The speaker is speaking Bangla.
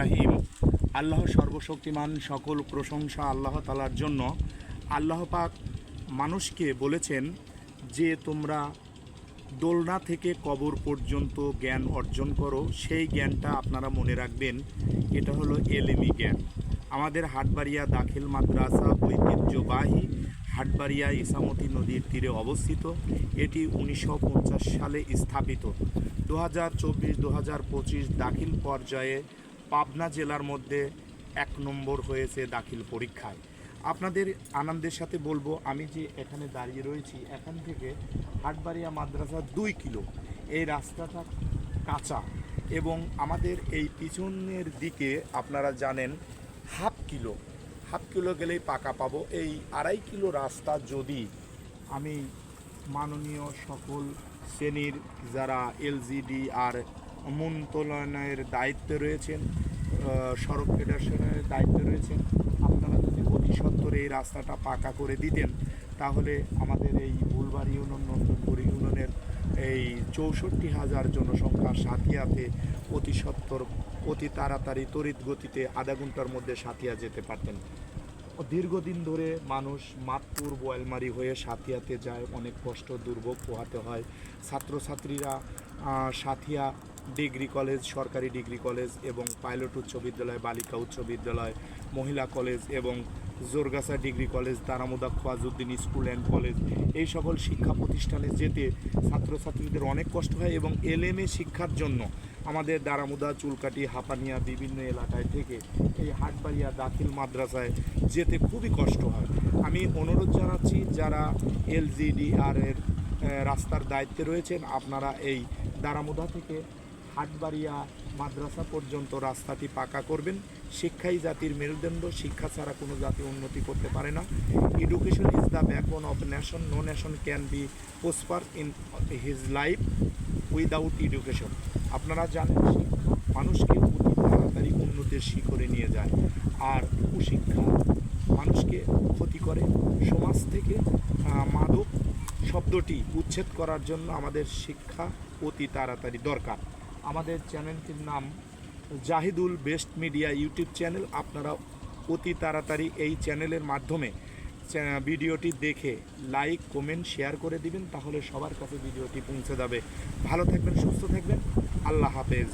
রাহিম। আল্লাহ সর্বশক্তিমান, সকল প্রশংসা আল্লাহ তাআলার জন্য। আল্লাহ পাক মানুষকে বলেছেন যে তোমরা দোলনা থেকে কবর পর্যন্ত জ্ঞান অর্জন করো। সেই জ্ঞানটা আপনারা মনে রাখবেন, এটা হলো এলেমি জ্ঞান। আমাদের হাটবাড়িয়া দাখিল মাদ্রাসা ঐতিহ্যবাহী হাটবাড়িয়া ইসামতি নদীর তীরে অবস্থিত। এটি 1950 সালে স্থাপিত। 2024-2025 দাখিল পর্যায়ে পাবনা জেলার মধ্যে 1 নম্বর হয়েছে দাখিল পরীক্ষায়। আপনাদের আনন্দের সাথে বলবো, আমি যে এখানে দাঁড়িয়ে রয়েছি, এখান থেকে হাটবাড়িয়া মাদ্রাসা 2 কিলো। এই রাস্তাটা কাঁচা এবং আমাদের এই পিছনের দিকে আপনারা জানেন হাফ কিলো গেলেই পাকা পাবো। এই 2.5 কিলো রাস্তা যদি আমি মাননীয় সকল শ্রেণীর যারা এলজিডি আর মন্ত্রণালয়ের দায়িত্বে রয়েছেন, সড়ক ফেডারেশনের দায়িত্বে রয়েছেন, আপনারা যদি অতি সত্বর এই রাস্তাটা পাকা করে দিতেন, তাহলে আমাদের এই ফুলবাড়ি ইউনিয়ন, নন্দনপুর ইউনিয়নের এই 64,000 জনসংখ্যা সাথিয়াতে অতি সত্বর, অতি তাড়াতাড়ি, তড়িৎ গতিতে আধা ঘন্টার মধ্যে সাথিয়া যেতে পারতেন। দীর্ঘদিন ধরে মানুষ মাতপুর বোয়ালমারি হয়ে সাথিয়াতে যায়, অনেক কষ্ট দুর্ভোগ পোহাতে হয়। ছাত্রছাত্রীরা সাথিয়া ডিগ্রি কলেজ, সরকারি ডিগ্রি কলেজ এবং পাইলট উচ্চ বিদ্যালয়, বালিকা উচ্চ বিদ্যালয়, মহিলা কলেজ এবং Jorgachha degree college, Daramuda Khoajuddin school and college, এই সকল শিক্ষা প্রতিষ্ঠানে যেতে ছাত্রছাত্রীদের অনেক কষ্ট হয় এবং এলএমএ শিক্ষার জন্য আমাদের দারামুদা, চুলকাটি, হাপানিয়া বিভিন্ন এলাকায় থেকে এই হাটবাড়িয়া দাখিল মাদ্রাসায় যেতে খুবই কষ্ট হয়। আমি অনুরোধ জানাচ্ছি, যারা এলজিডিআর এর রাস্তার দায়িত্বে রয়েছেন, আপনারা এই দারামুদা থেকে হাটবাড়িয়া মাদ্রাসা পর্যন্ত রাস্তাটি পাকা করবেন। শিক্ষাই জাতির মেরুদণ্ড, শিক্ষা ছাড়া কোনো জাতি উন্নতি করতে পারে না। Education is the backbone of nation, no nation can be prosper in his life without education. আপনারা জানেন, শিক্ষা মানুষকে অতি তাড়াতাড়ি উন্নতির শিখরে নিয়ে যায়, আর কুশিক্ষা মানুষকে ক্ষতি করে। সমাজ থেকে মাদক শব্দটি উচ্ছেদ করার জন্য আমাদের শিক্ষা অতি তাড়াতাড়ি দরকার। আমাদের চ্যানেলটির নাম Zahidul best media YouTube channel. আপনারা অতি তাড়াতাড়ি এই চ্যানেলের মাধ্যমে ভিডিওটি দেখে লাইক, কমেন্ট, শেয়ার করে দিবেন, তাহলে সবার কাছে ভিডিওটি পৌঁছে যাবে। ভালো থাকবেন, সুস্থ থাকবেন, আল্লাহ হাফেজ।